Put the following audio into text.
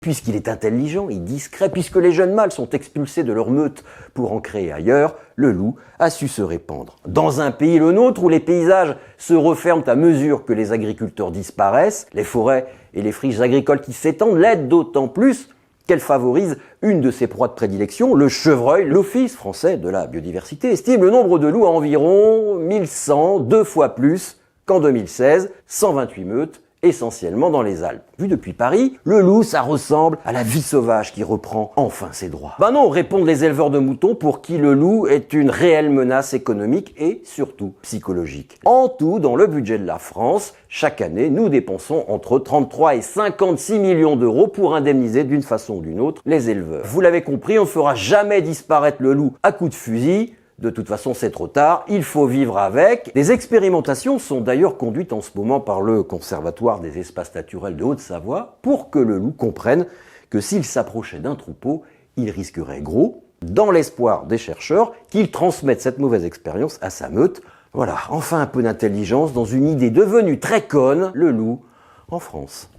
Puisqu'il est intelligent et discret, puisque les jeunes mâles sont expulsés de leur meute pour en créer ailleurs, le loup a su se répandre. Dans un pays, le nôtre, où les paysages se referment à mesure que les agriculteurs disparaissent, les forêts et les friches agricoles qui s'étendent l'aident d'autant plus qu'elle favorise une de ses proies de prédilection, le chevreuil. L'Office français de la biodiversité estime le nombre de loups à environ 1100, 2 fois plus qu'en 2016, 128 meutes, essentiellement dans les Alpes. Vu depuis Paris, le loup, ça ressemble à la vie sauvage qui reprend enfin ses droits. Ben non, répondent les éleveurs de moutons pour qui le loup est une réelle menace économique et surtout psychologique. En tout, dans le budget de la France, chaque année, nous dépensons entre 33 et 56 millions d'euros pour indemniser d'une façon ou d'une autre les éleveurs. Vous l'avez compris, on ne fera jamais disparaître le loup à coups de fusil. De toute façon, c'est trop tard, il faut vivre avec. Des expérimentations sont d'ailleurs conduites en ce moment par le Conservatoire des espaces naturels de Haute-Savoie pour que le loup comprenne que s'il s'approchait d'un troupeau, il risquerait gros, dans l'espoir des chercheurs qu'il transmette cette mauvaise expérience à sa meute. Voilà, enfin un peu d'intelligence dans une idée devenue très conne, le loup en France.